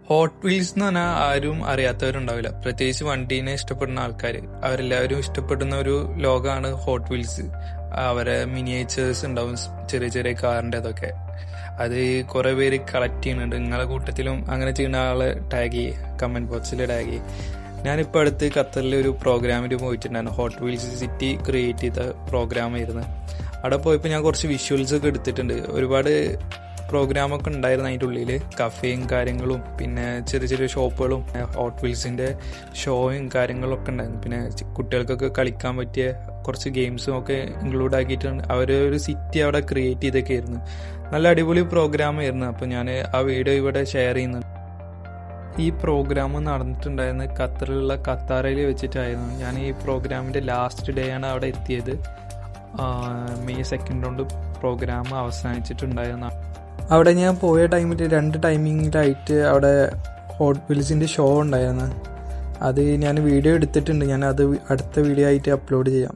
Hot wheels എന്ന് പറഞ്ഞാൽ ആരും അറിയാത്തവരുണ്ടാവില്ല. പ്രത്യേകിച്ച് വണ്ടീനെ ഇഷ്ടപ്പെടുന്ന ആൾക്കാർ, അവരെല്ലാവരും ഇഷ്ടപ്പെടുന്ന ഒരു ലോകമാണ് ഹോട്ട് വീൽസ്. അവരെ മിനിയേച്ചേഴ്സ് ഉണ്ടാവും, ചെറിയ ചെറിയ കാറിൻ്റെ അതൊക്കെ. അത് കുറെ പേര് കളക്ട് ചെയ്യുന്നുണ്ട്. നിങ്ങളെ കൂട്ടത്തിലും അങ്ങനെ ചെയ്യുന്ന ആളെ ടാഗ് ചെയ്യേ, കമന്റ് ബോക്സിൽ ടാഗ് ചെയ്യേ. ഞാനിപ്പോൾ അടുത്ത് ഖത്തറിൽ ഒരു പ്രോഗ്രാമിൽ പോയിട്ടുണ്ടായിരുന്നു. ഹോട്ട് വീൽസ് സിറ്റി ക്രിയേറ്റ് ചെയ്ത പ്രോഗ്രാമായിരുന്നു. അവിടെ പോയപ്പോൾ ഞാൻ കുറച്ച് വിഷ്വൽസ് ഒക്കെ എടുത്തിട്ടുണ്ട്. ഒരുപാട് പ്രോഗ്രാമൊക്കെ ഉണ്ടായിരുന്നു അതിൻ്റെ ഉള്ളിൽ. കഫേയും കാര്യങ്ങളും പിന്നെ ചെറിയ ചെറിയ ഷോപ്പുകളും ഹോട്ട് വീൽസിൻ്റെ ഷോയും കാര്യങ്ങളൊക്കെ ഉണ്ടായിരുന്നു. പിന്നെ കുട്ടികൾക്കൊക്കെ കളിക്കാൻ പറ്റിയ കുറച്ച് ഗെയിംസും ഒക്കെ ഇൻക്ലൂഡ് ആക്കിയിട്ടുണ്ട്. അവർ ഒരു സിറ്റി അവിടെ ക്രിയേറ്റ് ചെയ്തൊക്കെ ആയിരുന്നു. നല്ല അടിപൊളി പ്രോഗ്രാമായിരുന്നു. അപ്പോൾ ഞാൻ ആ വീഡിയോ ഇവിടെ ഷെയർ ചെയ്യുന്നുണ്ട്. ഈ പ്രോഗ്രാം നടന്നിട്ടുണ്ടായിരുന്നത് ഖത്തറിലുള്ള ഖത്താറയിൽ വെച്ചിട്ടായിരുന്നു. ഞാൻ ഈ പ്രോഗ്രാമിൻ്റെ ലാസ്റ്റ് ഡേ ആണ് അവിടെ എത്തിയത്. മെയ് 2 കൊണ്ട് പ്രോഗ്രാം അവസാനിച്ചിട്ടുണ്ടായിരുന്നു. അവിടെ ഞാൻ പോയ ടൈമിൽ 2 ടൈമിങ്ങിലായിട്ട് അവിടെ ഹോട്ട് വീൽസിൻ്റെ ഷോ ഉണ്ടായിരുന്നു. അത് ഞാൻ വീഡിയോ എടുത്തിട്ടുണ്ട്. ഞാൻ അത് അടുത്ത വീഡിയോ ആയിട്ട് അപ്ലോഡ് ചെയ്യാം.